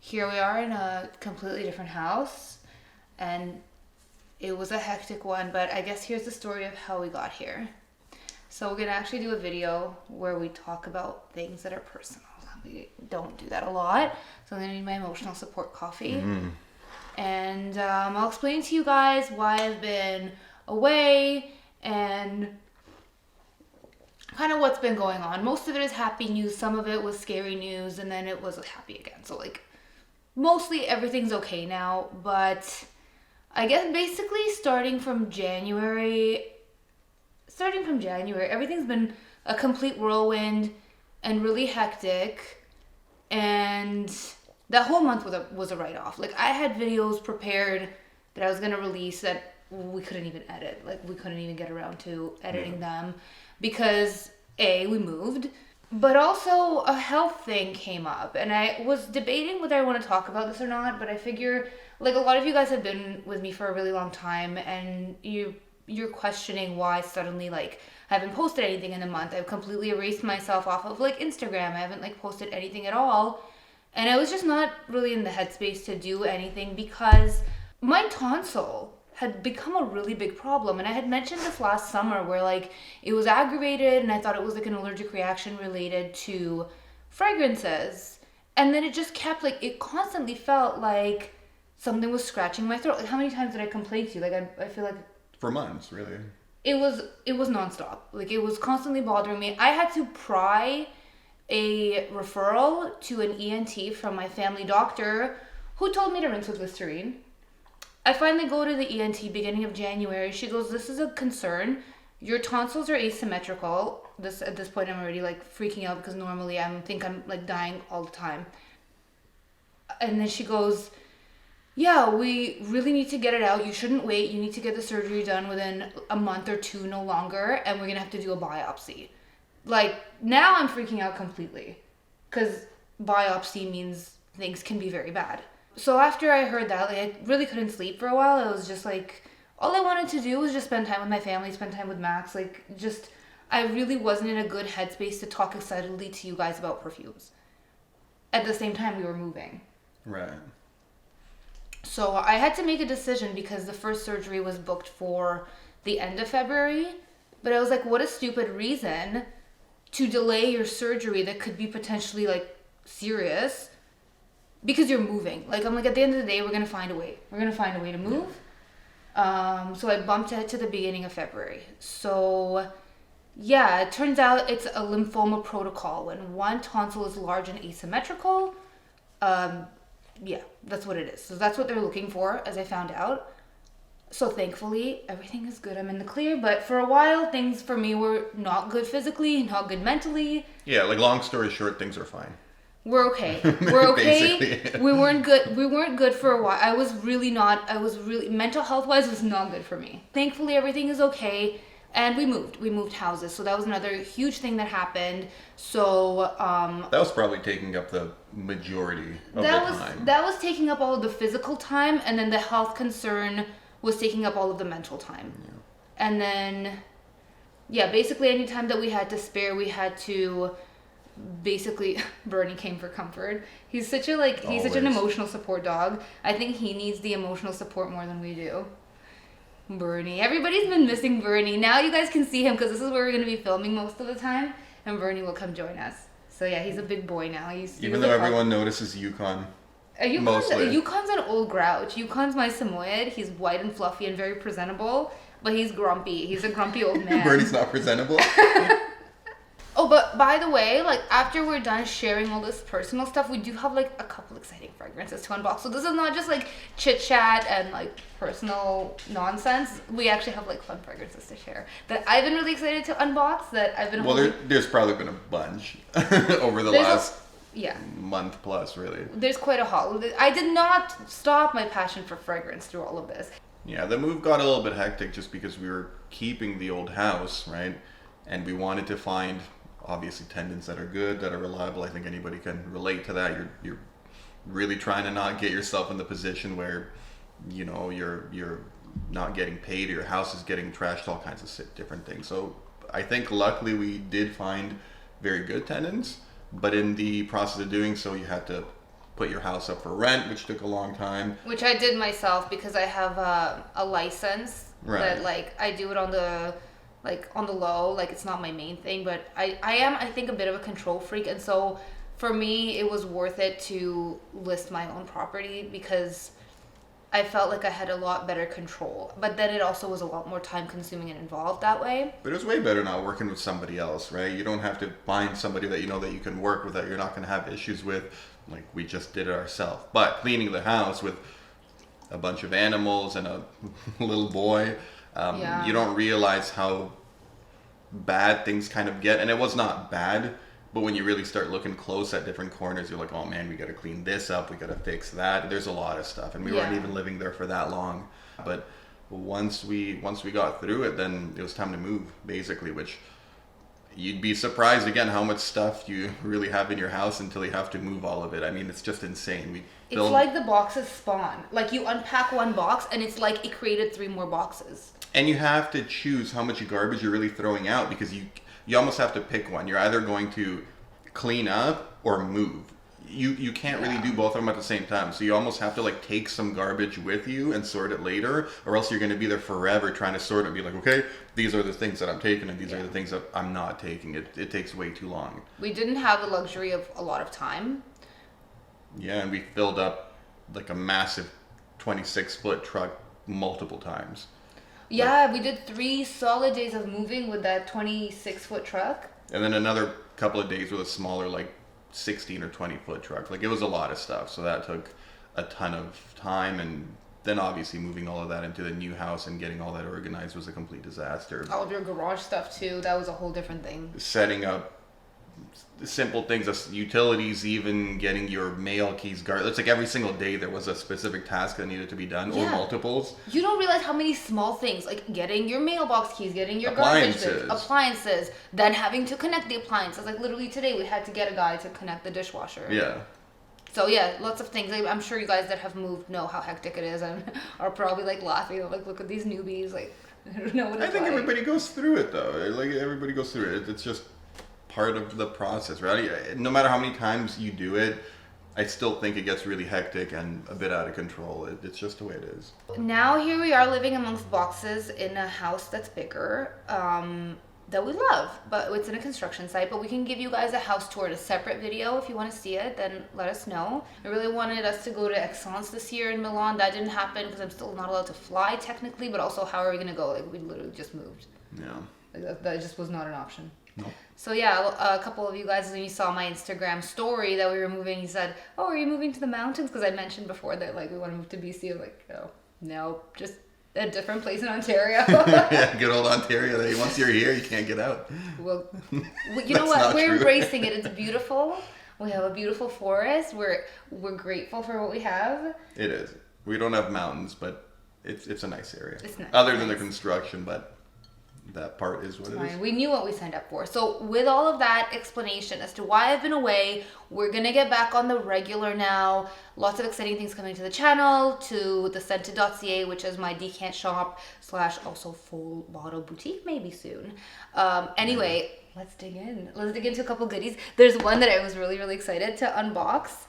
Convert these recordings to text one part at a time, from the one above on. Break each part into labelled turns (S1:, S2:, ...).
S1: here we are in a completely different house, and it was a hectic one, but I guess here's the story of how we got here. So we're gonna actually do a video where we talk about things that are personal. We don't do that a lot, so I'm gonna need my emotional support coffee. And I'll explain to you guys why I've been away and kind of what's been going on. Most of it is happy news, some of it was scary news, and then it was happy again. So like mostly everything's okay now, but I guess basically starting from January, everything's been a complete whirlwind and really hectic, and that whole month was a write-off. Like, I had videos prepared that I was gonna release that we couldn't even edit. Like, we couldn't even get around to editing them because A, we moved, but also a health thing came up, and I was debating whether I want to talk about this or not, but I figure, like, a lot of you guys have been with me for a really long time, and you're questioning why suddenly, like, I haven't posted anything in a month. I've completely erased myself off of, like, Instagram. I haven't, like, posted anything at all, and I was just not really in the headspace to do anything because my tonsil had become a really big problem. And I had mentioned this last summer where, like, it was aggravated and I thought it was like an allergic reaction related to fragrances. And then it just kept, like, it constantly felt like something was scratching my throat. Like, how many times did I complain to you? Like, I feel like...
S2: For months, really.
S1: It was nonstop. Like, it was constantly bothering me. I had to pry a referral to an ENT from my family doctor who told me to rinse with Listerine. I finally go to the ENT beginning of January. She goes, this is a concern. Your tonsils are asymmetrical. At this point, I'm already, like, freaking out because normally I think I'm, like, dying all the time. And then she goes, yeah, we really need to get it out. You shouldn't wait. You need to get the surgery done within a month or two, no longer. And we're going to have to do a biopsy. Like, now I'm freaking out completely because biopsy means things can be very bad. So after I heard that, like, I really couldn't sleep for a while. I was just like, all I wanted to do was just spend time with my family, spend time with Max. Like, just, I really wasn't in a good headspace to talk excitedly to you guys about perfumes. At the same time, we were moving.
S2: Right.
S1: So I had to make a decision because the first surgery was booked for the end of February. But I was like, what a stupid reason to delay your surgery that could be potentially, like, serious. Because you're moving. Like, I'm like, at the end of the day, we're going to find a way. We're going to find a way to move. So I bumped it to the beginning of February. So, yeah, it turns out it's a lymphoma protocol. When one tonsil is large and asymmetrical, yeah, that's what it is. So that's what they're looking for, as I found out. So thankfully, everything is good. I'm in the clear. But for a while, things for me were not good physically, not good mentally.
S2: Yeah, like, long story short, things are fine.
S1: We're okay. We're okay. We weren't good for a while. I was really mental health wise was not good for me. Thankfully everything is okay, and we moved houses. So that was another huge thing that happened. So
S2: that was probably taking up the majority of the time.
S1: That was taking up all of the physical time, and then the health concern was taking up all of the mental time. Yeah. And then basically any time that we had to spare, we had to basically, Bernie came for comfort. He's such an emotional support dog. I think he needs the emotional support more than we do. Bernie. Everybody's been missing Bernie. Now you guys can see him because this is where we're going to be filming most of the time, and Bernie will come join us. So yeah, he's a big boy now.
S2: Even though everyone notices Yukon.
S1: Yukon's an old grouch. Yukon's my Samoyed. He's white and fluffy and very presentable, but he's grumpy. He's a grumpy old man.
S2: Bernie's not presentable?
S1: Oh, but by the way, like, after we're done sharing all this personal stuff, we do have, like, a couple exciting fragrances to unbox. So this is not just, like, chit-chat and, like, personal nonsense. We actually have, like, fun fragrances to share that I've been really excited to unbox, that I've been
S2: there's probably been a bunch over the last month plus, really. There's
S1: quite a haul. I did not stop my passion for fragrance through all of this.
S2: Yeah, the move got a little bit hectic just because we were keeping the old house, right? And we wanted to find... obviously tenants that are good, that are reliable. I think anybody can relate to that. You're really trying to not get yourself in the position where, you know, you're not getting paid or your house is getting trashed, all kinds of different things. So I think luckily we did find very good tenants, but in the process of doing so, you had to put your house up for rent, which took a long time.
S1: Which I did myself because I have a license that like I do it on the low, like it's not my main thing, but I am, I think, a bit of a control freak, and so for me it was worth it to list my own property because I felt like I had a lot better control, but then it also was a lot more time consuming and involved that way.
S2: But it was way better not working with somebody else, right? You don't have to find somebody that you know that you can work with, that you're not going to have issues with. Like, we just did it ourselves. But cleaning the house with a bunch of animals and a little boy, you don't realize how bad things kind of get. And it was not bad, but when you really start looking close at different corners, you're like, oh man, we got to clean this up, we got to fix that. There's a lot of stuff, and we weren't even living there for that long. But once we got through it, then it was time to move, basically, which you'd be surprised again how much stuff you really have in your house until you have to move all of it. I mean, it's just insane.
S1: It's like the boxes spawn. Like, you unpack one box and it's like it created 3 more boxes.
S2: And you have to choose how much garbage you're really throwing out, because you almost have to pick one. You're either going to clean up or move. You can't really do both of them at the same time. So you almost have to like take some garbage with you and sort it later, or else you're going to be there forever trying to sort it and be like, okay, these are the things that I'm taking and these are the things that I'm not taking. It takes way too long. We
S1: didn't have the luxury of a lot of time.
S2: Yeah, and we filled up like a massive 26-foot truck multiple times.
S1: Yeah, we did 3 solid days of moving with that 26-foot truck.
S2: And then another couple of days with a smaller, like 16 or 20-foot truck. Like, it was a lot of stuff. So that took a ton of time. And then obviously moving all of that into the new house and getting all that organized was a complete disaster.
S1: All of your garage stuff too. That was a whole different thing.
S2: Setting up simple things, utilities, even getting your mail keys. It's like every single day there was a specific task that needed to be done, or multiples. You
S1: don't realize how many small things, like getting your mailbox keys, getting your garbage bins, appliances, then having to connect the appliances. Like, literally today we had to get a guy to connect the dishwasher.
S2: Yeah.
S1: So yeah, lots of things. I'm sure you guys that have moved know how hectic it is and are probably like laughing, like, look at these newbies, like, I don't know what it's
S2: I think everybody goes through it though. Like, everybody goes through it. It's just part of the process, right? No matter how many times you do it, I still think it gets really hectic and a bit out of control. It's just the way it is.
S1: Now here we are living amongst boxes in a house that's bigger, that we love, but it's in a construction site. But we can give you guys a house tour in a separate video. If you want to see it, then let us know. I really wanted us to go to Exclusif this year in Milan. That didn't happen because I'm still not allowed to fly technically, but also how are we going to go? Like, we literally just moved.
S2: Yeah.
S1: Like, that just was not an option.
S2: No.
S1: So yeah, a couple of you guys, when you saw my Instagram story that we were moving, you said, oh, are you moving to the mountains? Because I mentioned before that, like, we want to move to BC. I'm like, no, just a different place in Ontario.
S2: Yeah, good old Ontario. Once you're here, you can't get out.
S1: Well, you know what? We're embracing it. It's beautiful. We have a beautiful forest. We're grateful for what we have.
S2: It is. We don't have mountains, but it's a nice area.
S1: It's nice.
S2: Other than the construction, but that part is what it is.
S1: We knew what we signed up for. So with all of that explanation as to why I've been away, we're going to get back on the regular now. Lots of exciting things coming to the channel, to the scented.ca, which is my decant shop / also full bottle boutique maybe soon. Anyway, let's dig in. Let's dig into a couple goodies. There's one that I was really, really excited to unbox.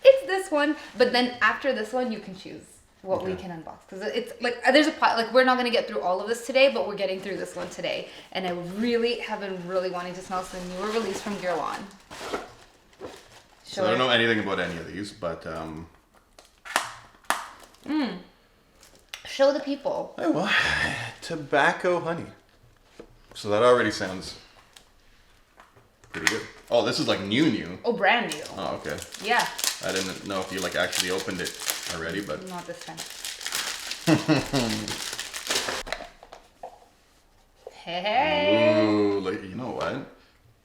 S1: It's this one, but then after this one, you can choose what we can unbox, because it's like there's we're not going to get through all of this today, but we're getting through this one today, and I really have been really wanting to smell some newer release from Guerlain.
S2: So I don't know anything about any of these, but
S1: show the people.
S2: Oh, well, tobacco honey. So that already sounds pretty good. Oh, this is like new.
S1: Oh, brand new.
S2: Oh, okay.
S1: Yeah.
S2: I didn't know if you like actually opened it already, but
S1: not this time. Hey.
S2: Ooh, like, you know what?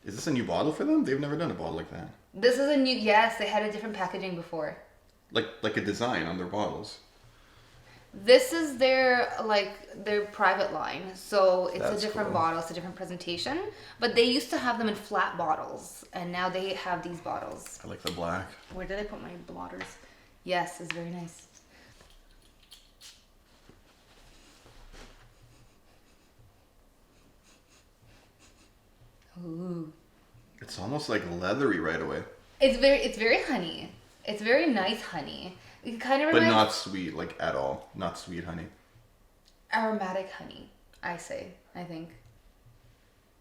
S2: Is this a new bottle for them? They've never done a bottle like that.
S1: This is a new. Yes, they had a different packaging before.
S2: Like a design on their bottles.
S1: This is their private line, so it's a different bottle, it's a different presentation. But they used to have them in flat bottles, and now they have these bottles.
S2: I like the black.
S1: Where did I put my blotters? Yes, it's very nice. Ooh,
S2: It's almost like leathery right away.
S1: It's very honey. It's very nice honey. It kind of
S2: But
S1: reminds
S2: not sweet, like at all. Not sweet honey.
S1: aromatic honey, I think.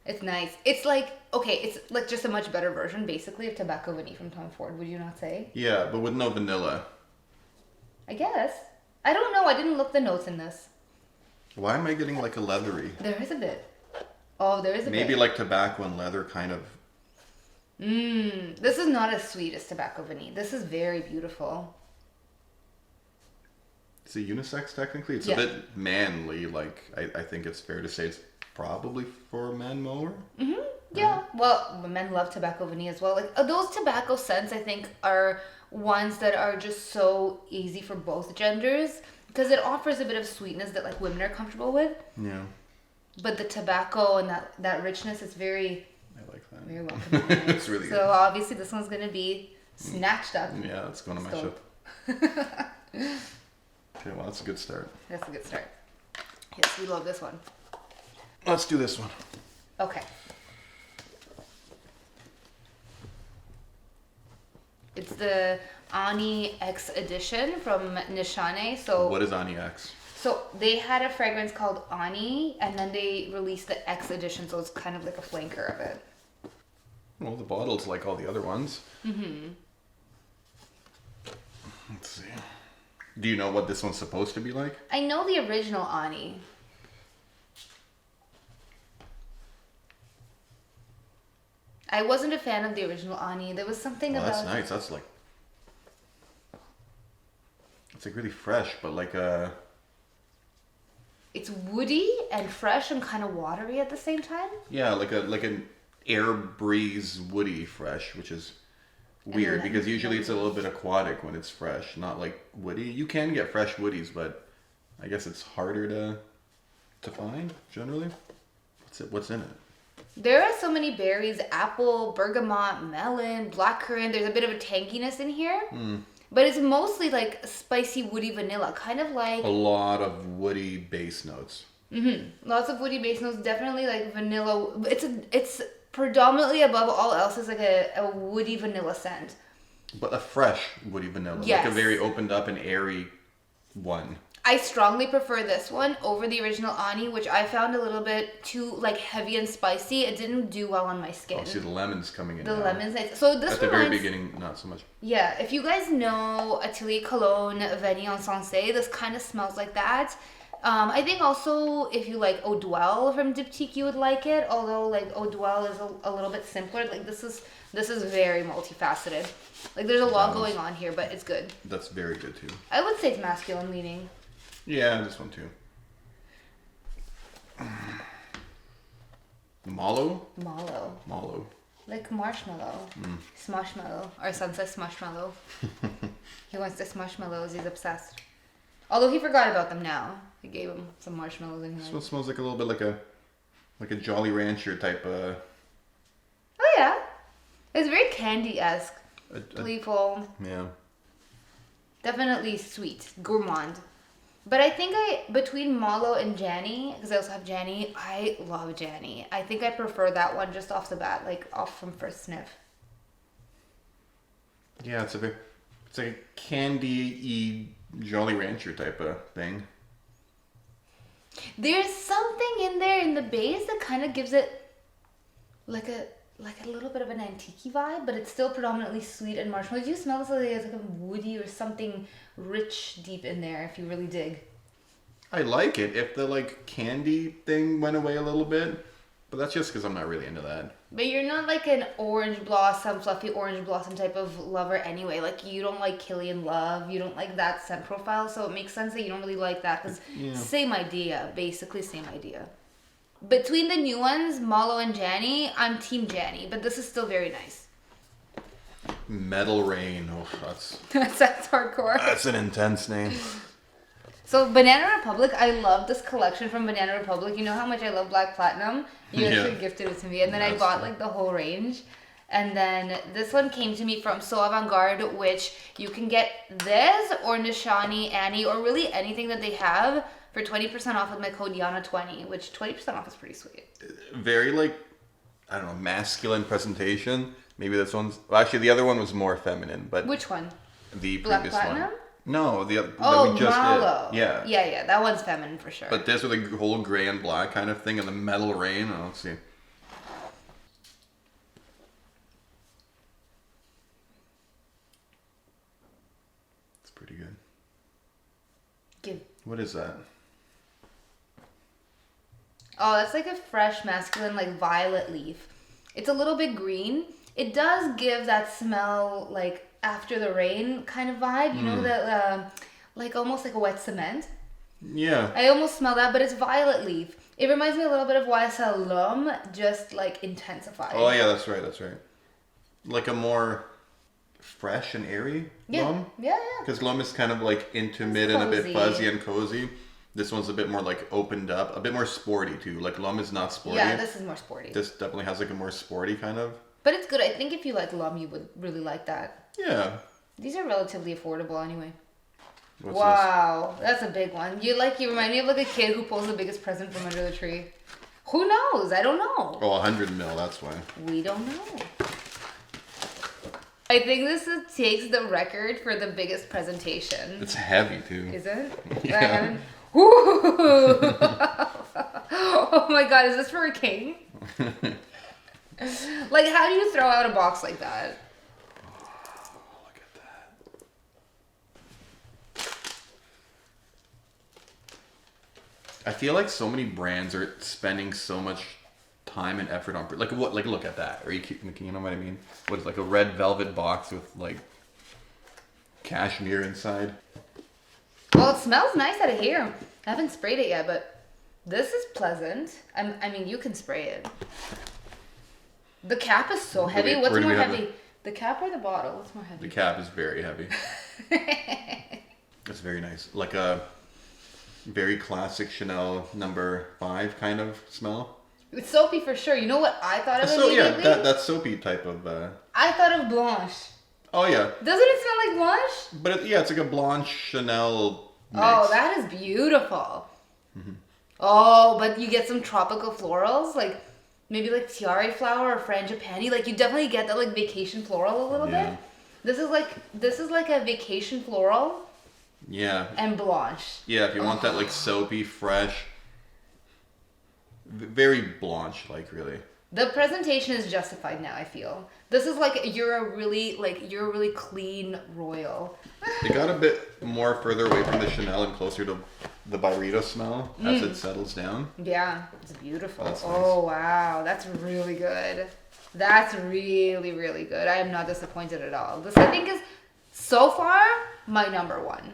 S1: It's nice. It's like, okay, it's like just a much better version, basically, of Tobacco Vanille from Tom Ford, would you not say?
S2: Yeah, but with no vanilla.
S1: I guess. I don't know. I didn't look the notes in this.
S2: Why am I getting like a leathery?
S1: There is a bit. Oh, there is a bit.
S2: Maybe like tobacco and leather kind of.
S1: This is not as sweet as Tobacco Vanille. This is very beautiful.
S2: It's a unisex technically. It's
S1: Yeah.
S2: a bit manly. Like I think it's fair to say it's probably for men more.
S1: Mm-hmm. Yeah. Well, men love Tobacco Vanille as well. Like those tobacco scents, I think, are ones that are just so easy for both genders because it offers a bit of sweetness that like women are comfortable with.
S2: Yeah.
S1: But the tobacco and that richness is very,
S2: I like that.
S1: very welcome.
S2: It's really
S1: So
S2: good.
S1: obviously this one's gonna be snatched up.
S2: Yeah, it's going to mash
S1: Stop.
S2: up. Okay, well that's a good start.
S1: That's a good start. Yes, we love this one.
S2: Let's do this one.
S1: Okay. It's the Ani X edition from Nishane. So
S2: What is Ani X?
S1: So they had a fragrance called Ani, and then they released the X edition, so it's kind of like a flanker of it.
S2: Well, the bottle's like all the other ones. Mm-hmm. Let's see. Do you know what this one's supposed to be like?
S1: I know the original Ani. I wasn't a fan of the original Ani. There was something
S2: Oh,
S1: about
S2: that's nice. That's like... It's like really fresh, but like a...
S1: It's woody and fresh and kind of watery at the same time.
S2: Yeah, like an air breeze woody fresh, which is weird
S1: then
S2: because usually it's a little bit aquatic when it's fresh, not like woody. You can get fresh woodies, but I guess it's harder to find generally. What's in it?
S1: There are so many berries: apple, bergamot, melon, blackcurrant. There's a bit of a tanginess in here, but it's mostly like spicy, woody vanilla, kind of like
S2: A lot of woody base notes.
S1: lots of woody base notes. Definitely like vanilla. It's predominantly above all else is like a woody vanilla scent.
S2: But a fresh woody vanilla.
S1: Yes.
S2: Like a very opened up and airy one.
S1: I strongly prefer this one over the original Ani, which I found a little bit too like heavy and spicy. It didn't do well on my skin.
S2: Oh, see the lemons coming in
S1: The
S2: now.
S1: lemons. So this
S2: At the very
S1: reminds-
S2: beginning, not so much.
S1: Yeah, if you guys know Atelier Cologne Vanille Sensé, this kind of smells like that. I think also if you like Eau d'Huile from Diptyque, you would like it. Although like Eau d'Huile is a little bit simpler. Like this is very multifaceted. Like there's a lot going on here, but it's good.
S2: That's very good too.
S1: I would say it's masculine leaning.
S2: Yeah, this one too. Mallow?
S1: Mallow. Like marshmallow. Smashmallow. Our son says smashmallow. He wants the smarshmallows. He's obsessed. Although he forgot about them now. I gave him some marshmallows and he
S2: This
S1: like,
S2: one smells like a little bit like a Jolly Rancher type
S1: oh yeah. It's very candy-esque. Playful.
S2: yeah.
S1: Definitely sweet. Gourmand. But I think between Mallow and Jayne, because I also have Jayne, I love Jayne. I think I prefer that one just off the bat, like off from first sniff.
S2: Yeah, it's like a candy-y Jolly Rancher type of thing.
S1: There's something in there in the base that kind of gives it like a little bit of an antique vibe, but it's still predominantly sweet and marshmallow. Do you smell this? It's like a woody or something rich deep in there if you really dig.
S2: I like it if the like candy thing went away a little bit, but that's just because I'm not really into that.
S1: But you're not like an orange blossom, fluffy orange blossom type of lover anyway. Like you don't like Killian Love, you don't like that scent profile, so it makes sense that you don't really like that because same idea, basically same idea. Between the new ones, Mallow and Jayne, I'm team Jayne, but this is still very nice.
S2: Metal Rain. Oh,
S1: That's hardcore.
S2: that's an intense name.
S1: So Banana Republic, I love this collection from Banana Republic. You know how much I love Black Platinum? You actually gifted it to me, and then I
S2: That's
S1: bought
S2: cool.
S1: like the whole range. And then this one came to me from So Avant-Garde, which you can get this or Nishane Ani or really anything that they have for 20% off with my code Yana20, which 20% off is pretty sweet.
S2: Very like I don't know, masculine presentation. Maybe this one's... Well, actually, the other one was more feminine, but...
S1: Which one?
S2: The
S1: Black
S2: previous
S1: Platinum?
S2: one. No, the other
S1: Oh,
S2: that we just
S1: Mallow.
S2: did. Yeah.
S1: Yeah, that one's feminine for sure.
S2: But this with the whole gray and black kind of thing and the metal rain. Oh, let's see. It's pretty good. What is that?
S1: Oh, that's like a fresh masculine, like violet leaf. It's a little bit green. It does give that smell, like after the rain kind of vibe. You know, that like almost like a wet cement.
S2: Yeah.
S1: I almost smell that, but it's violet leaf. It reminds me a little bit of YSL L'Homme, just like intensified.
S2: Oh yeah, that's right. Like a more fresh and airy L'Homme.
S1: Yeah.
S2: Because L'Homme is kind of like intimate and a bit fuzzy and cozy. This one's a bit more like opened up, a bit more sporty too. Like L'Homme is not sporty.
S1: Yeah, this is more sporty.
S2: This definitely has like a more sporty kind of.
S1: But it's good. I think if you like L'Homme, you would really like that.
S2: Yeah.
S1: These are relatively affordable anyway.
S2: What's
S1: wow, that's a big one. You remind me of like a kid who pulls the biggest present from under the tree. Who knows? I don't know.
S2: Oh, 100 ml, that's why.
S1: We don't know. I think takes the record for the biggest presentation.
S2: It's heavy too.
S1: Is it?
S2: Yeah.
S1: Oh my god, is this for a king? Like, how do you throw out a box like that?
S2: Oh, look at that. I feel like so many brands are spending so much time and effort on like what, like look at that. Are you know what I mean? What is like a red velvet box with like cashmere inside?
S1: Well, it smells nice out of here. I haven't sprayed it yet, but this is pleasant. I mean, you can spray it. The cap is so heavy. What's more heavy? The cap or the bottle? What's more heavy?
S2: The cap is very heavy. It's very nice. Like a very classic Chanel No. 5 kind of smell.
S1: It's soapy for sure. You know what I thought of immediately?
S2: Yeah, that soapy type of...
S1: I thought of Blanche.
S2: Oh, yeah.
S1: Doesn't it smell like Blanche?
S2: But it's like a Blanche Chanel mix.
S1: Oh, that is beautiful. Mm-hmm. Oh, but you get some tropical florals, like maybe like tiare flower or frangipani. Like you definitely get that like vacation floral a little bit. This is like a vacation floral.
S2: Yeah.
S1: And Blanche.
S2: Yeah, if you want that like soapy, fresh, very Blanche like really.
S1: The presentation is justified now, I feel. This is like you're a really clean royal.
S2: It got a bit more further away from the Chanel and closer to the Byredo smell as it settles down.
S1: Yeah, it's beautiful.
S2: That's nice.
S1: Oh wow, that's really good. That's really, really good. I am not disappointed at all. This I think is so far my number one.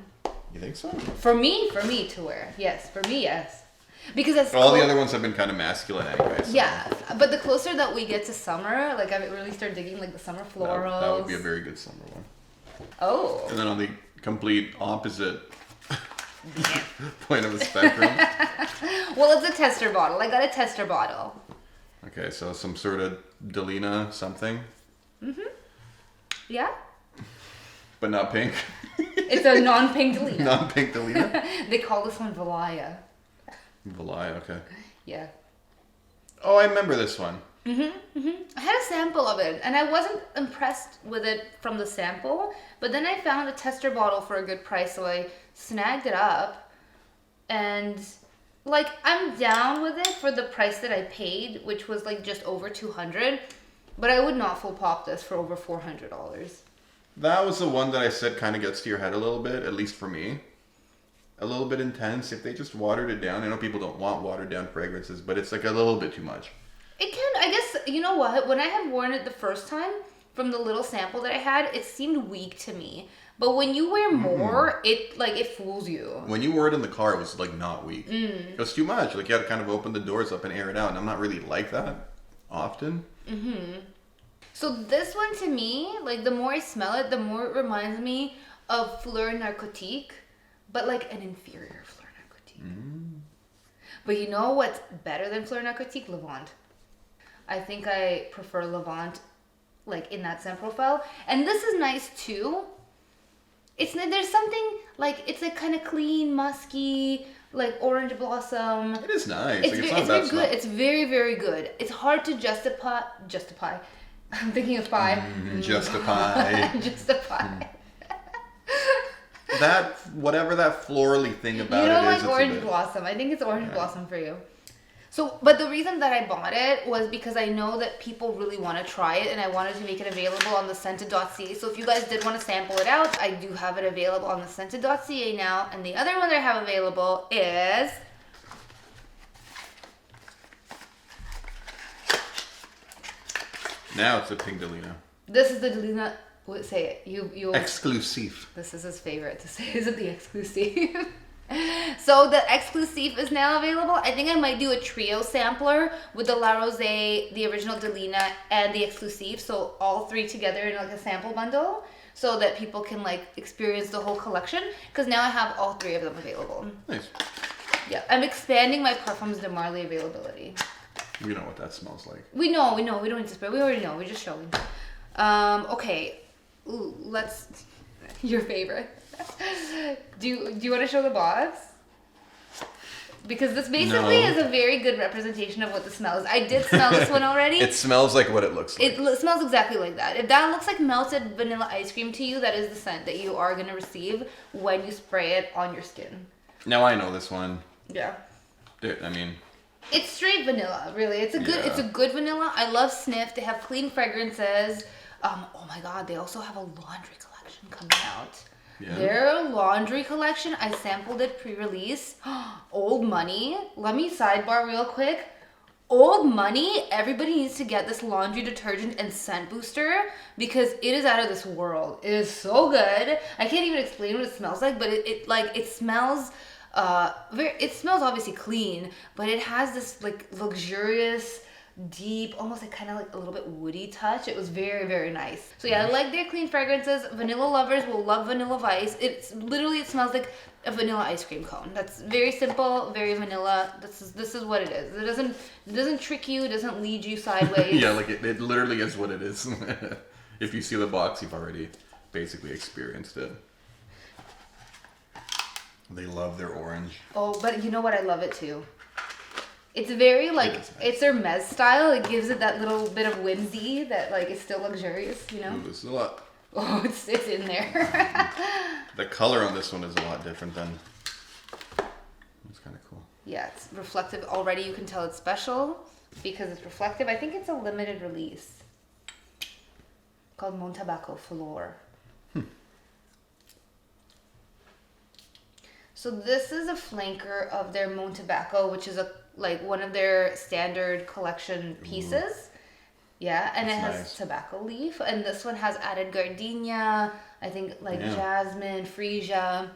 S2: You think so?
S1: For me to wear. Yes, for me, yes. Because
S2: all the other ones have been kind of masculine anyway. So.
S1: Yeah, but the closer that we get to summer, like I really start digging like the summer florals.
S2: That would be a very good summer one.
S1: Oh.
S2: And then on the complete opposite point of the spectrum.
S1: Well, it's a tester bottle. I got a tester bottle.
S2: Okay, so some sort of Delina something. Mm-hmm.
S1: Yeah.
S2: But not pink.
S1: It's a non-pink Delina.
S2: Non-pink Delina?
S1: They call this one Valaya.
S2: Valaya, okay.
S1: Yeah.
S2: Oh, I remember this one.
S1: I had a sample of it, and I wasn't impressed with it from the sample, but then I found a tester bottle for a good price, so I snagged it up, and like I'm down with it for the price that I paid, which was like just over $200, but I would not full pop this for over $400.
S2: That was the one that I said kind of gets to your head a little bit, at least for me. A little bit intense. If they just watered it down, I know people don't want watered down fragrances, but it's like a little bit too much.
S1: It can, I guess, you know what? When I had worn it the first time, from the little sample that I had, it seemed weak to me. But when you wear more, it fools you.
S2: When you wore it in the car, it was like not weak. It was too much. Like you had to kind of open the doors up and air it out, and I'm not really like that often.
S1: So this one to me, like the more I smell it, the more it reminds me of Fleur Narcotique, but like an inferior Fleur Narcotique. But you know what's better than Fleur Narcotique? Levant. I think I prefer Levant, like in that scent profile. And this is nice too. There's something like, it's like kind of clean, musky, like orange blossom.
S2: It is nice.
S1: It's, it's very good. It's very, very good. It's hard to justify. I'm thinking of pie.
S2: Justify.
S1: Justify.
S2: That, whatever that florally thing about
S1: you don't
S2: it is.
S1: Like orange blossom. I think it's orange blossom for you. So, but the reason that I bought it was because I know that people really want to try it and I wanted to make it available on the scented.ca. So if you guys did want to sample it out, I do have it available on the scented.ca now. And the other one that I have available is...
S2: Now it's a pink Delina.
S1: This is the Delina... Say it. You.
S2: Exclusif.
S1: This is his favorite to say. Is it the Exclusif? So the Exclusif is now available. I think I might do a trio sampler with the La Rose, the original Delina, and the Exclusif. So all three together in like a sample bundle, so that people can like experience the whole collection. Because now I have all three of them available.
S2: Nice.
S1: Yeah, I'm expanding my Parfums de Marly availability.
S2: You know what that smells like.
S1: We know. We don't need to spray. We already know. We're just showing. Okay. Ooh, let's... Your favorite. Do you want to show the box? Because this basically is a very good representation of what the smell is. I did smell this one already.
S2: It smells like what it looks like.
S1: It smells exactly like that. If that looks like melted vanilla ice cream to you, that is the scent that you are going to receive when you spray it on your skin.
S2: Now I know this one.
S1: Yeah.
S2: Dude, I mean...
S1: It's straight vanilla, really. It's a good vanilla. I love Snif. They have clean fragrances. Oh my god, they also have a laundry collection coming out. Yeah. Their laundry collection, I sampled it pre-release. Old Money. Let me sidebar real quick. Old Money, everybody needs to get this laundry detergent and scent booster because it is out of this world. It is so good. I can't even explain what it smells like, but it smells it smells obviously clean, but it has this like luxurious, deep, almost like kind of like a little bit woody touch. It was very, very nice. So yeah, I like their clean fragrances. Vanilla lovers will love Vanilla Vice. It smells like a vanilla ice cream cone. That's very simple, very vanilla. This is what it is. It doesn't trick you. It doesn't lead you sideways.
S2: Yeah, like it literally is what it is. If you see the box, you've already basically experienced it. They love their orange.
S1: Oh, but you know what? I love it too. It's very like, it's their mez style. It gives it that little bit of whimsy that like is still luxurious, you know?
S2: Ooh, this is a lot.
S1: Oh, it's in there.
S2: The color on this one is a lot different than... It's kind of cool.
S1: Yeah, it's reflective. Already you can tell it's special because it's reflective. I think it's a limited release called Montabaco Flor. So this is a flanker of their Montabaco, which is one of their standard collection pieces. Ooh. Yeah, and it has nice tobacco leaf, and this one has added gardenia, I think jasmine, freesia.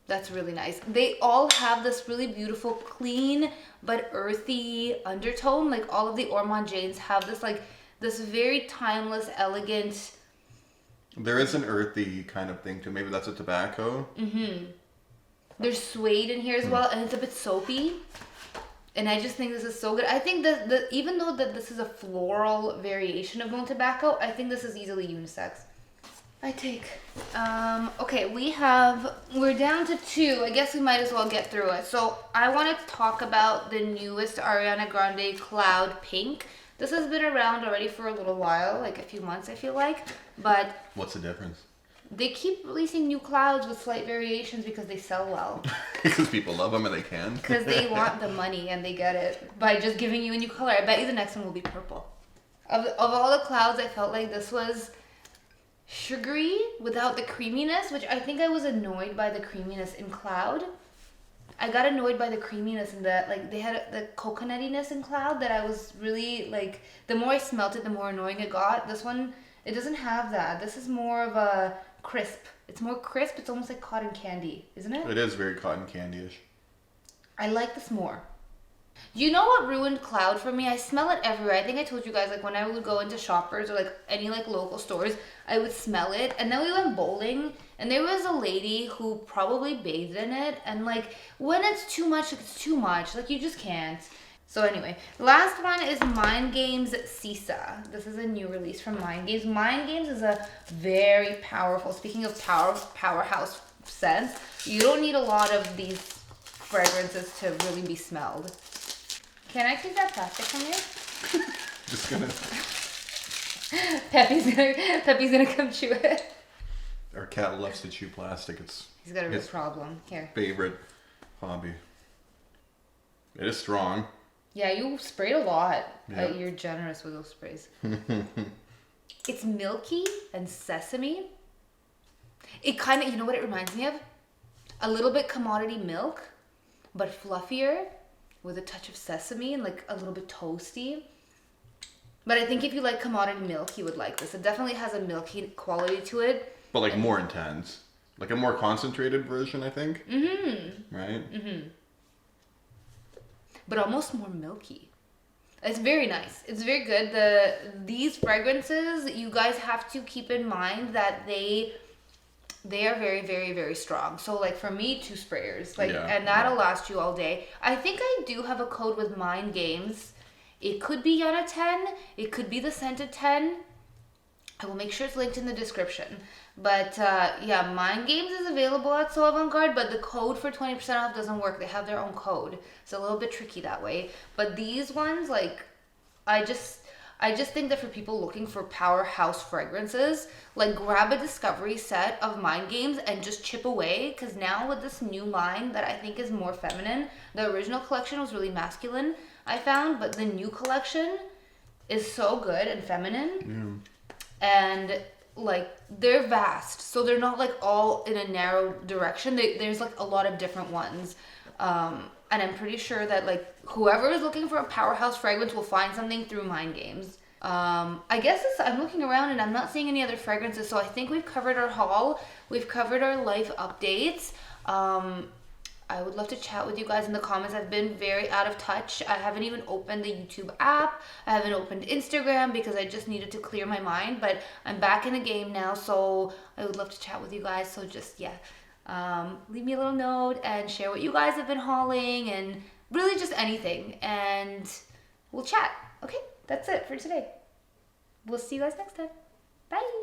S1: That's really nice. They all have this really beautiful, clean but earthy undertone. Like all of the Ormonde Jaynes have this very timeless, elegant.
S2: There is an earthy kind of thing too. Maybe that's a tobacco.
S1: Mm-hmm. There's suede in here as well, and it's a bit soapy. And I just think this is so good. I think that even though this is a floral variation of Montabaco, I think this is easily unisex. I take. Okay, we're down to 2. I guess we might as well get through it. So I wanted to talk about the newest Ariana Grande Cloud Pink. This has been around already for a little while, like a few months I feel like. But
S2: what's the difference?
S1: They keep releasing new clouds with slight variations because they sell well.
S2: Because people love them and they can.
S1: Because they want the money and they get it by just giving you a new color. I bet you the next one will be purple. Of all the clouds, I felt like this was sugary without the creaminess, which I think I was annoyed by the creaminess in Cloud. I got annoyed by the creaminess in they had the coconutiness in Cloud that I was really the more I smelt it, the more annoying it got. This one, it doesn't have that. This is more of a crisp. It's more crisp. It's almost like cotton candy, isn't it?
S2: It is very cotton candy-ish.
S1: I like this more. You know what ruined Cloud for me? I smell it everywhere. I think I told you guys, when I would go into Shoppers or any local stores, I would smell it. And then we went bowling, and there was a lady who probably bathed in it. And when it's too much, it's too much. You just can't. So anyway, last one is Games Sissa. This is a new release from Mind Games. Mind Games is a very powerful, speaking of powerhouse scents, you don't need a lot of these fragrances to really be smelled. Can I take that plastic from you?
S2: Just gonna.
S1: Peppy's gonna come chew it.
S2: Our cat loves to chew plastic.
S1: He's got a real
S2: his
S1: problem. Here.
S2: favorite hobby. It is strong.
S1: Yeah, you sprayed a lot.
S2: Yeah.
S1: You're generous with those sprays. It's milky and sesame. It kind of, you know what it reminds me of? A little bit commodity milk, but fluffier with a touch of sesame and like a little bit toasty. But I think if you like commodity milk, you would like this. It definitely has a milky quality to it.
S2: But like more intense. Like a more concentrated version, I think. Right?
S1: But almost more milky. It's very nice. It's very good. These fragrances, you guys have to keep in mind that they are very, very, very strong. So like for me, 2 sprayers, and that'll last you all day. I think I do have a code with Mind Games. It could be Yana 10. It could be the Scented 10. I will make sure it's linked in the description. But yeah, Mind Games is available at So Avant-Garde, but the code for 20% off doesn't work. They have their own code. It's a little bit tricky that way. But these ones, like, I just think that for people looking for powerhouse fragrances, like grab a discovery set of Mind Games and just chip away. Because now with this new line that I think is more feminine, the original collection was really masculine, I found, but the new collection is so good and feminine. And like they're vast, so they're not like all in a narrow direction. There's like a lot of different ones. And I'm pretty sure that like whoever is looking for a powerhouse fragrance will find something through Mind Games. I guess I'm looking around and I'm not seeing any other fragrances, so I think we've covered our haul. We've covered our life updates. I would love to chat with you guys in the comments. I've been very out of touch. I haven't even opened the YouTube app. I haven't opened Instagram because I just needed to clear my mind, but I'm back in the game now, so I would love to chat with you guys. So just, yeah, leave me a little note and share what you guys have been hauling and really just anything, and we'll chat. Okay, that's it for today. We'll see you guys next time. Bye.